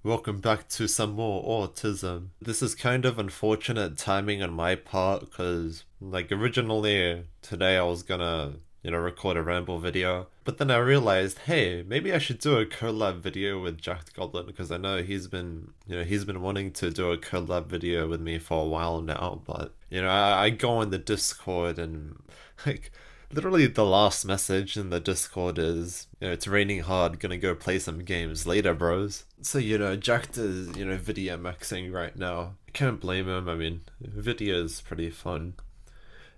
Welcome back to some more autism. This is kind of unfortunate timing on my part because, originally today I was gonna, record a ramble video, but then I realized, hey, maybe I should do a collab video with Jack Goblin because I know he's been wanting to do a collab video with me for a while now, but, I go on the Discord and, like, literally, the last message in the Discord is, it's raining hard, gonna go play some games later, bros. So, Jack is, video maxing right now. I can't blame him. I mean, video is pretty fun.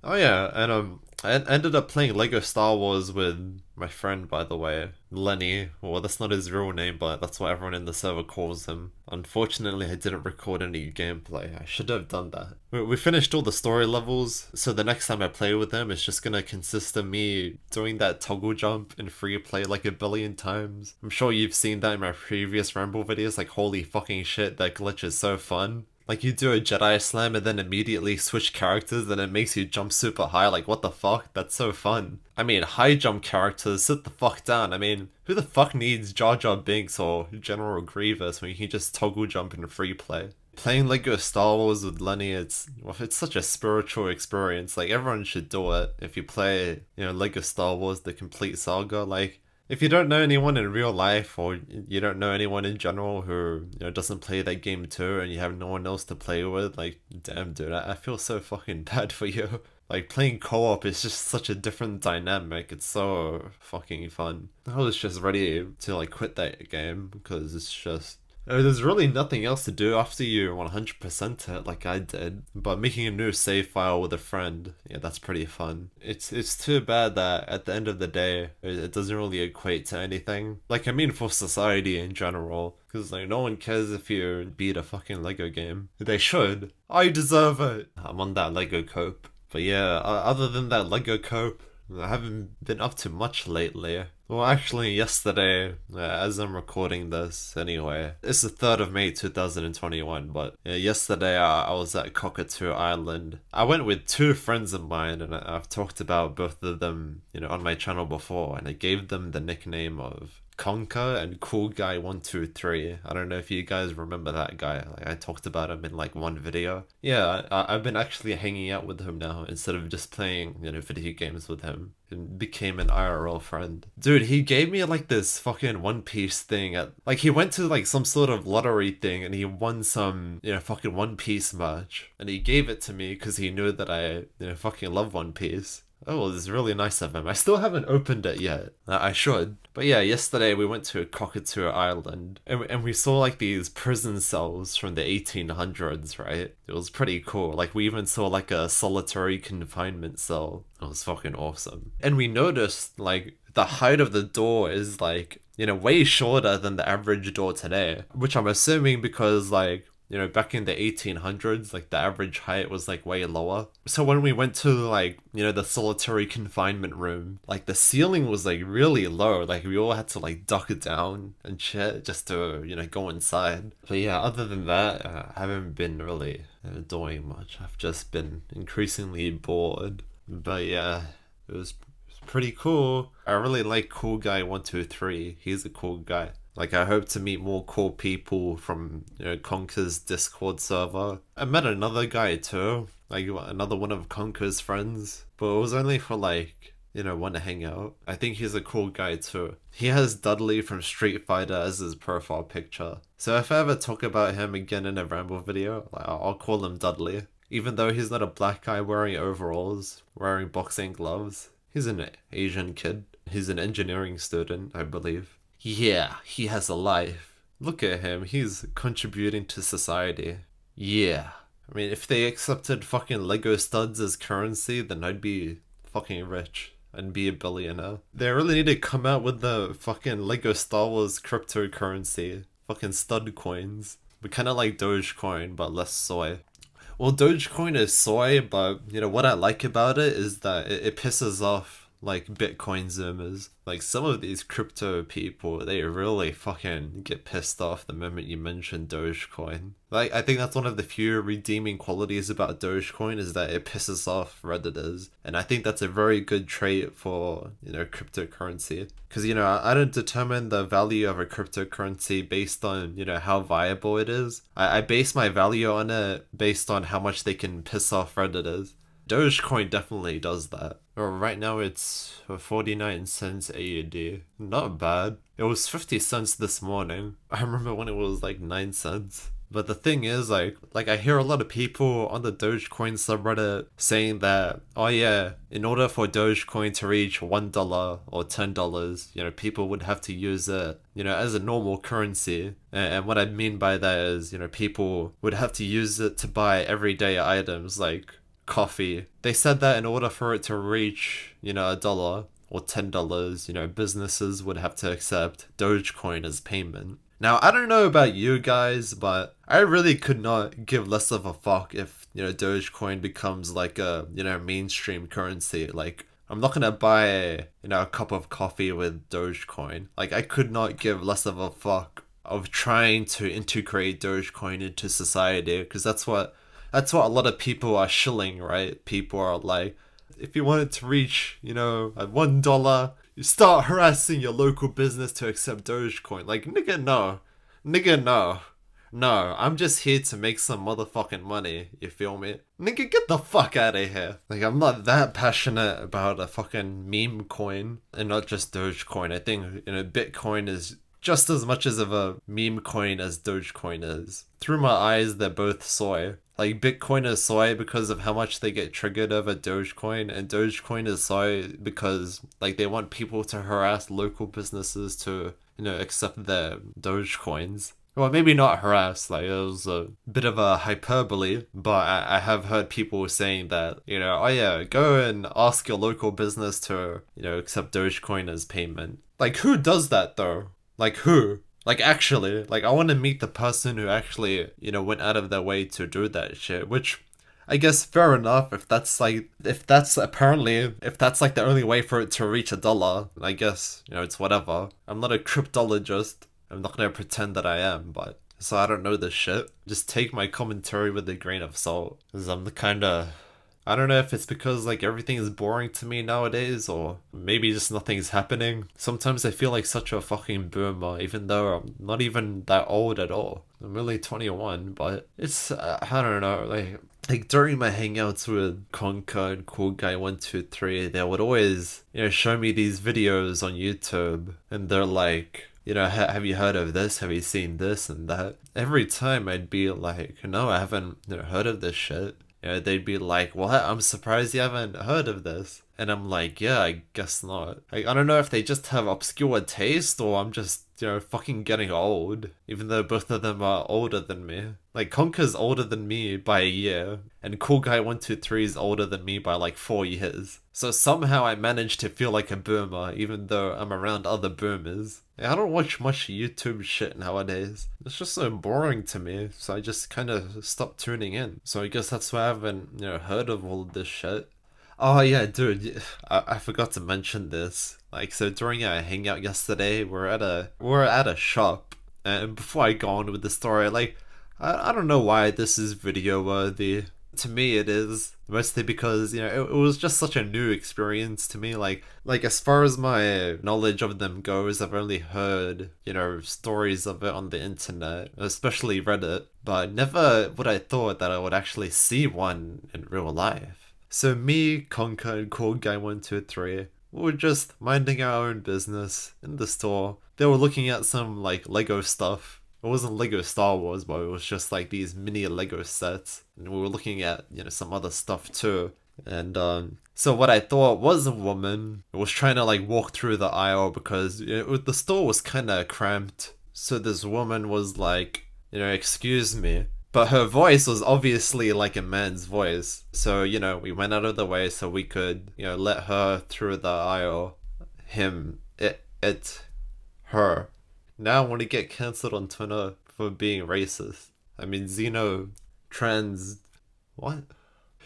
Oh yeah, and I ended up playing Lego Star Wars with my friend, by the way, Lenny. Well, that's not his real name, but that's what everyone in the server calls him. Unfortunately, I didn't record any gameplay. I should have done that. We finished all the story levels, so the next time I play with him, it's just gonna consist of me doing that toggle jump in free play like a billion times. I'm sure you've seen that in my previous Ramble videos. Like, holy fucking shit, that glitch is so fun. Like, you do a Jedi slam and then immediately switch characters and it makes you jump super high. Like, what the fuck? That's so fun. I mean, high jump characters, sit the fuck down. I mean, who the fuck needs Jar Jar Binks or General Grievous when you can just toggle jump in free play? Playing Lego Star Wars with Lenny, it's such a spiritual experience. Like, everyone should do it. If you play, Lego Star Wars The Complete Saga, like, if you don't know anyone in real life or you don't know anyone in general who doesn't play that game too and you have no one else to play with, like, damn dude, I feel so fucking bad for you. Like, playing co-op is just such a different dynamic. It's so fucking fun. I was just ready to like quit that game because it's just there's really nothing else to do after you 100% it like I did, but making a new save file with a friend, yeah, that's pretty fun. It's too bad that at the end of the day, it doesn't really equate to anything. Like, I mean, for society in general, because like no one cares if you beat a fucking Lego game. They should. I deserve it. I'm on that Lego cope. But yeah, other than that Lego cope, I haven't been up to much lately. Well, actually, yesterday, as I'm recording this, anyway, it's the 3rd of May 2021, but yesterday I was at Cockatoo Island. I went with two friends of mine, and I've talked about both of them, on my channel before, and I gave them the nickname of Conker and Cool Guy 123. I don't know if you guys remember that guy. Like, I talked about him in like one video. Yeah, I've been actually hanging out with him now instead of just playing, video games with him. And became an IRL friend. Dude, he gave me like this fucking One Piece thing at like he went to like some sort of lottery thing and he won some, fucking One Piece merch. And he gave it to me because he knew that I, fucking love One Piece. Oh, well, it's really nice of him. I still haven't opened it yet. I should. But yeah, yesterday we went to Cockatoo Island and we saw like these prison cells from the 1800s, right? It was pretty cool. Like, we even saw like a solitary confinement cell. It was fucking awesome. And we noticed like the height of the door is like, way shorter than the average door today, which I'm assuming because like back in the 1800s, like the average height was like way lower. So when we went to like, the solitary confinement room, like the ceiling was like really low. Like, we all had to like duck it down and shit just to, go inside. But yeah, other than that, I haven't been really doing much. I've just been increasingly bored. But yeah, it was pretty cool. I really like Cool Guy 123. He's a cool guy. Like, I hope to meet more cool people from, Conker's Discord server. I met another guy too, like another one of Conker's friends, but it was only for like, want to hang out. I think he's a cool guy too. He has Dudley from Street Fighter as his profile picture. So if I ever talk about him again in a Ramble video, like, I'll call him Dudley. Even though he's not a black guy wearing overalls, wearing boxing gloves. He's an Asian kid. He's an engineering student, I believe. Yeah, he has a life. Look at him, he's contributing to society. Yeah. I mean, if they accepted fucking Lego studs as currency, then I'd be fucking rich and be a billionaire. They really need to come out with the fucking Lego Star Wars cryptocurrency. Fucking stud coins. We kinda like Dogecoin, but less soy. Well, Dogecoin is soy, but what I like about it is that it pisses off like Bitcoin Zoomers. Like some of these crypto people, they really fucking get pissed off the moment you mention Dogecoin. Like I think that's one of the few redeeming qualities about Dogecoin is that it pisses off Redditors. And I think that's a very good trait for, cryptocurrency. Because, I don't determine the value of a cryptocurrency based on, how viable it is. I base my value on it based on how much they can piss off Redditors. Dogecoin definitely does that. Right now it's 49 cents AUD. Not bad. It was 50 cents this morning. I remember when it was like 9 cents. But the thing is, like I hear a lot of people on the Dogecoin subreddit saying that, oh yeah, in order for Dogecoin to reach $1 or $10, people would have to use it, as a normal currency. And what I mean by that is, people would have to use it to buy everyday items like coffee. They said that in order for it to reach, $1 or $10, businesses would have to accept Dogecoin as payment. Now, I don't know about you guys, but I really could not give less of a fuck if, Dogecoin becomes like a, mainstream currency. Like, I'm not gonna buy, a cup of coffee with Dogecoin. Like, I could not give less of a fuck of trying to integrate Dogecoin into society, because that's what a lot of people are shilling, right? People are like, if you wanted to reach, at $1, you start harassing your local business to accept Dogecoin. Like, nigga, no. Nigga, no. No, I'm just here to make some motherfucking money, you feel me? Nigga, get the fuck out of here. Like, I'm not that passionate about a fucking meme coin, and not just Dogecoin. I think, Bitcoin is just as much as of a meme coin as Dogecoin is. Through my eyes, they're both soy. Like, Bitcoin is soy because of how much they get triggered over Dogecoin, and Dogecoin is soy because, like, they want people to harass local businesses to, accept their Dogecoins. Well, maybe not harass, like, it was a bit of a hyperbole, but I have heard people saying that, oh yeah, go and ask your local business to, accept Dogecoin as payment. Like, who does that, though? Like, who? Like, actually, like, I want to meet the person who actually, went out of their way to do that shit, which, I guess, fair enough, if that's like the only way for it to reach $1, I guess, it's whatever. I'm not a cryptologist. I'm not gonna pretend that I am, but, so I don't know this shit. Just take my commentary with a grain of salt, because I'm the kinda... I don't know if it's because, like, everything is boring to me nowadays, or maybe just nothing's happening. Sometimes I feel like such a fucking boomer, even though I'm not even that old at all. I'm only 21, but it's, I don't know, like during my hangouts with Conker and Cool Guy 123, they would always, show me these videos on YouTube, and they're like, have you heard of this? Have you seen this and that? Every time I'd be like, no, I haven't, heard of this shit. They'd be like, what? I'm surprised you haven't heard of this. And I'm like, yeah, I guess not. I don't know if they just have obscure taste or I'm just, fucking getting old. Even though both of them are older than me. Like, Conker's older than me by a year. And Cool Guy 123 is older than me by like 4 years. So somehow I managed to feel like a boomer, even though I'm around other boomers. I don't watch much YouTube shit nowadays. It's just so boring to me, so I just kind of stopped tuning in. So I guess that's why I haven't, heard of all of this shit. Oh yeah, dude, I forgot to mention this. Like, so during our hangout yesterday, we're at a shop, and before I go on with the story, like, I don't know why this is video worthy. To me it is, mostly because, it was just such a new experience to me. Like as far as my knowledge of them goes, I've only heard, stories of it on the internet, especially Reddit, but never would I thought that I would actually see one in real life. So me, Conker, and Cool Guy 123, we were just minding our own business in the store. They were looking at some, like, Lego stuff. It wasn't Lego Star Wars, but it was just like these mini Lego sets. And we were looking at, some other stuff too. And so what I thought was a woman was trying to like walk through the aisle because the store was kind of cramped. So this woman was like, excuse me. But her voice was obviously like a man's voice. So, we went out of the way so we could, let her through the aisle. Him, it, her. Now I want to get cancelled on Twitter for being racist. I mean, trans... What?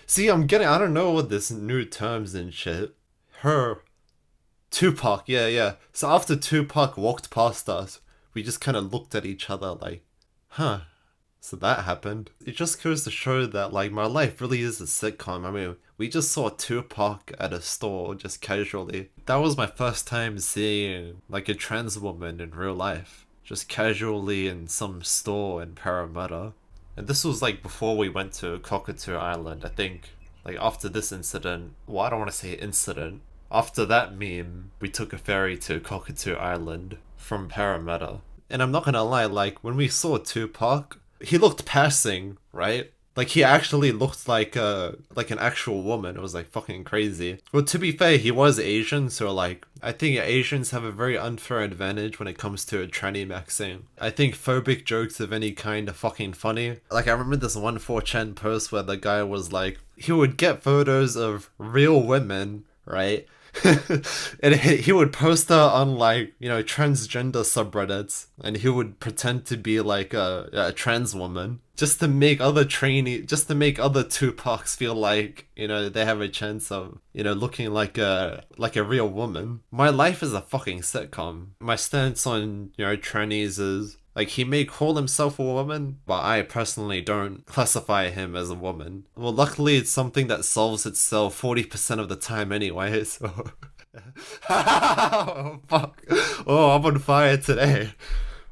See, I don't know what this new terms and shit. Her. Tupac, yeah, yeah. So after Tupac walked past us, we just kind of looked at each other like, huh. So that happened. It just goes to show that like my life really is a sitcom. I mean, we just saw Tupac at a store just casually. That was my first time seeing like a trans woman in real life, just casually in some store in Parramatta. And this was like before we went to Cockatoo Island, I think. Like after this incident, well, I don't want to say incident. After that meme, we took a ferry to Cockatoo Island from Parramatta. And I'm not gonna lie, like when we saw Tupac, he looked passing, right? Like he actually looked like an actual woman. It was like fucking crazy. Well, to be fair, he was Asian, so like I think Asians have a very unfair advantage when it comes to tranny maxing. I think phobic jokes of any kind are fucking funny. Like I remember this one 4chan post where the guy was like, he would get photos of real women, right? And he would post her on like transgender subreddits, and he would pretend to be like a trans woman just to make other Tupacs feel like they have a chance of looking like a real woman. My life is a fucking sitcom. My stance on trannies is like he may call himself a woman, but I personally don't classify him as a woman. Well, luckily it's something that solves itself 40% of the time anyway, so... Oh, fuck. Oh, I'm on fire today.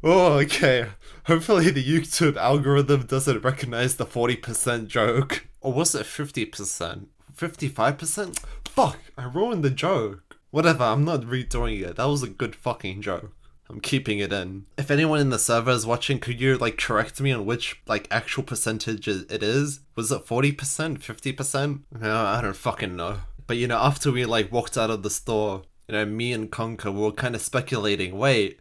Oh, okay. Hopefully the YouTube algorithm doesn't recognize the 40% joke. Or was it 50%? 55%? Fuck, I ruined the joke. Whatever, I'm not redoing it. That was a good fucking joke. I'm keeping it in. If anyone in the server is watching, could you like correct me on which like actual percentage it is? Was it 40%? 50%? No, I don't fucking know. But after we like walked out of the store, me and Conker were kind of speculating, wait,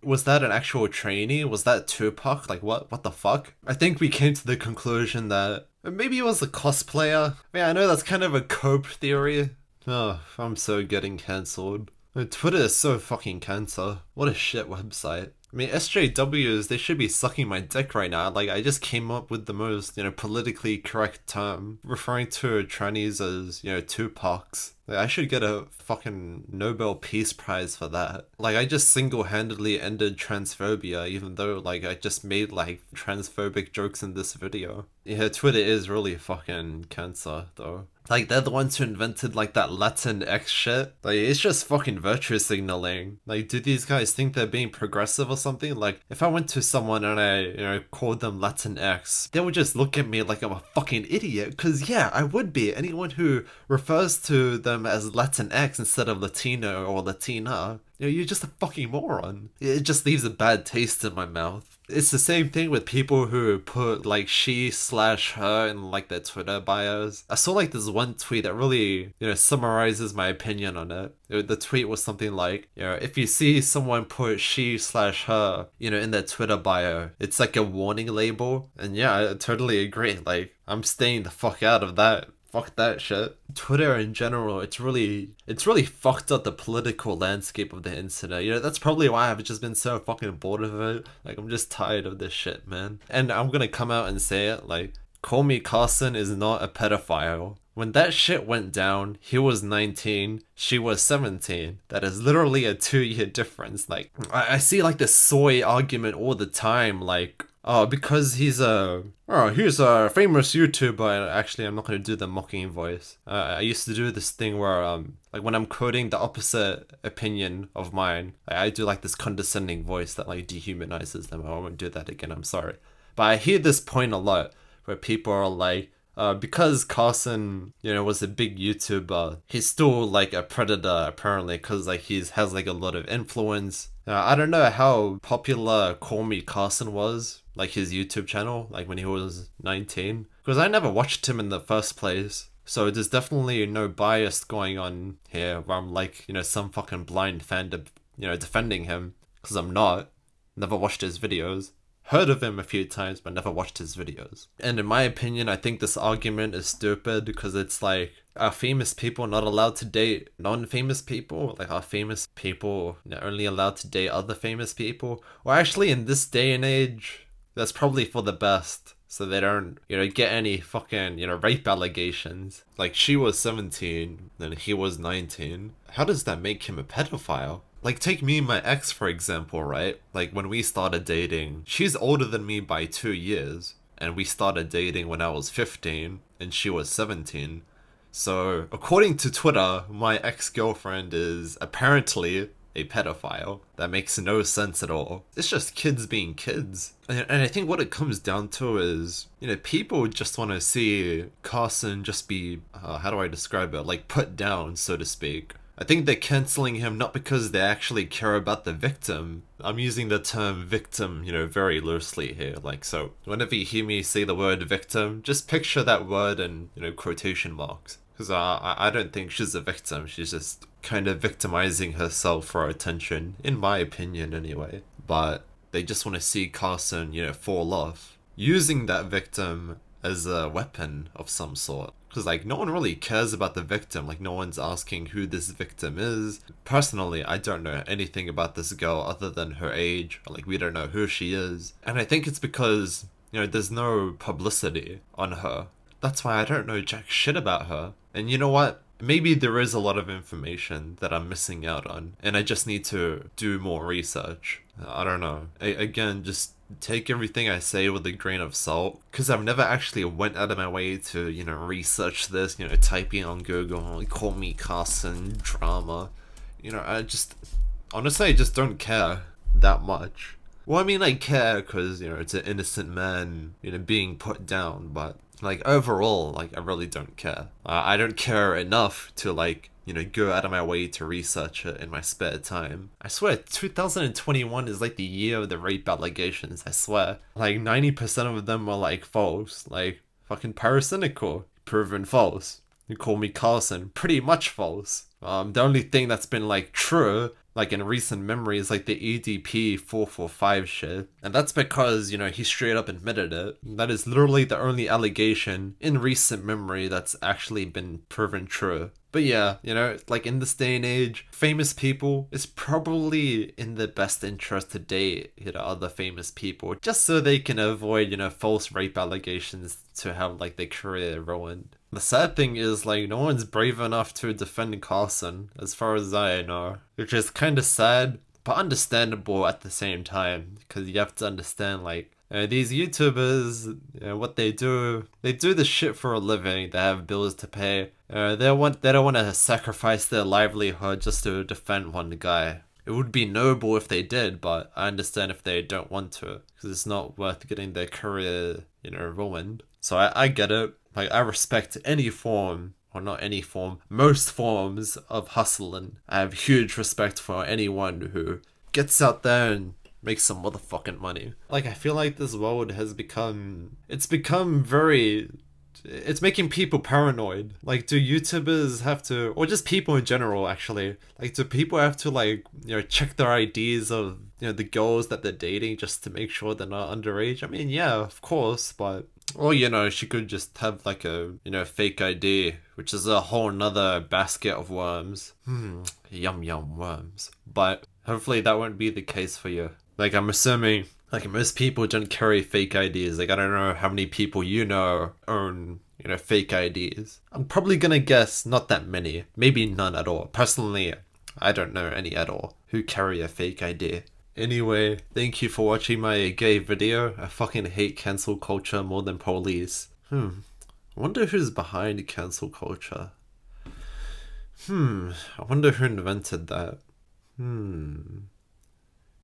was that an actual trainee? Was that Tupac? Like what the fuck? I think we came to the conclusion that maybe it was a cosplayer. I mean, I know that's kind of a cope theory. Oh, I'm so getting cancelled. Twitter is so fucking cancer. What a shit website. I mean, SJWs, they should be sucking my dick right now. Like, I just came up with the most, politically correct term, referring to trannies as, Tupacs. Like, I should get a fucking Nobel Peace Prize for that. Like, I just single-handedly ended transphobia, even though, like, I just made, like, transphobic jokes in this video. Yeah, Twitter is really fucking cancer, though. Like, they're the ones who invented, like, that Latin X shit. Like, it's just fucking virtue signaling. Like, do these guys think they're being progressive or something? Like, if I went to someone and I, called them Latin X, they would just look at me like I'm a fucking idiot. Because, yeah, I would be. Anyone who refers to them as Latin X instead of Latino or Latina, you're just a fucking moron. It just leaves a bad taste in my mouth. It's the same thing with people who put like she/her in like their Twitter bios. I saw like this one tweet that really, summarizes my opinion on it. The tweet was something like, if you see someone put she/her, in their Twitter bio, it's like a warning label. And yeah, I totally agree. Like, I'm staying the fuck out of that. Fuck that shit. Twitter in general, it's really fucked up the political landscape of the internet. That's probably why I've just been so fucking bored of it. Like, I'm just tired of this shit, man. And I'm gonna come out and say it, like, Komi Carson is not a pedophile. When that shit went down, he was 19, she was 17. That is literally a 2-year difference. Like, I see like this soy argument all the time, like, oh, because he's a famous YouTuber. Actually, I'm not going to do the mocking voice. I used to do this thing where, like when I'm quoting the opposite opinion of mine, I do like this condescending voice that like dehumanizes them. I won't do that again, I'm sorry. But I hear this point a lot where people are like, because Carson, was a big YouTuber, he's still like a predator apparently, because like has like a lot of influence. I don't know how popular Call Me Carson was, like his YouTube channel, like when he was 19, because I never watched him in the first place. So there's definitely no bias going on here where I'm like, some fucking blind fan defending him, because I'm not. Never watched his videos. Heard of him a few times, but never watched his videos. And in my opinion, I think this argument is stupid because it's like, are famous people not allowed to date non-famous people? Like, are famous people only allowed to date other famous people? Or actually, in this day and age, that's probably for the best. so they don't, get any fucking, rape allegations. Like, she was 17, and he was 19. How does that make him a pedophile? Like, take me and my ex, for example, right? Like, when we started dating, she's older than me by 2 years, and we started dating when I was 15, and she was 17. So, according to Twitter, my ex-girlfriend is apparently a pedophile. That makes no sense at all. It's just kids being kids. And I think what it comes down to is, people just want to see Carson just be, how do I describe it? Like, put down, so to speak. I think they're cancelling him not because they actually care about the victim. I'm using the term victim, very loosely here. Like, so whenever you hear me say the word victim, just picture that word in, quotation marks. Because I don't think she's a victim. She's just kind of victimizing herself for attention, in my opinion anyway. But they just want to see Carson, fall off, using that victim as a weapon of some sort. Because, like, no one really cares about the victim. Like, no one's asking who this victim is. Personally, I don't know anything about this girl other than her age. Like, we don't know who she is. And I think it's because, there's no publicity on her. That's why I don't know jack shit about her. And you know what? Maybe there is a lot of information that I'm missing out on, and I just need to do more research. I don't know. Again, just take everything I say with a grain of salt, because I've never actually went out of my way to, research this, typing on Google, call me Carson, drama. Honestly, I just don't care that much. Well, I mean, I care because, it's an innocent man, being put down, but like, overall, like, I really don't care. I don't care enough to, like, go out of my way to research it in my spare time. I swear, 2021 is, like, the year of the rape allegations, I swear. Like, 90% of them are, like, false. Like, fucking Pyrocynical, proven false. You call me Carson, pretty much false. The only thing that's been, like, true, like, in recent memory, is like the EDP 445 shit. And that's because, he straight up admitted it. That is literally the only allegation in recent memory that's actually been proven true. But yeah, like, in this day and age, famous people, it's probably in their best interest to date, other famous people, just so they can avoid, false rape allegations to have, like, their career ruined. The sad thing is, like, no one's brave enough to defend Carson, as far as I know, which is kind of sad, but understandable at the same time, because you have to understand, like, these YouTubers, what they do this shit for a living. They have bills to pay. They don't want to sacrifice their livelihood just to defend one guy. It would be noble if they did, but I understand if they don't want to, because it's not worth getting their career, ruined. So I get it. Like, I respect any form, or not any form, most forms of hustling. I have huge respect for anyone who gets out there and makes some motherfucking money. Like, I feel like this world has become it's making people paranoid. Like, do YouTubers have to, or just people in general, actually, like, do people have to, like, check their IDs of, the girls that they're dating just to make sure they're not underage? I mean, yeah, of course, but, or, she could just have, like, a, fake ID, which is a whole nother basket of worms. Yum yum worms. But hopefully that won't be the case for you. Like, I'm assuming, like, most people don't carry fake IDs. Like, I don't know how many people own, fake IDs. I'm probably gonna guess not that many. Maybe none at all. Personally, I don't know any at all who carry a fake ID. Anyway, thank you for watching my gay video. I fucking hate cancel culture more than police. I wonder who's behind cancel culture. I wonder who invented that.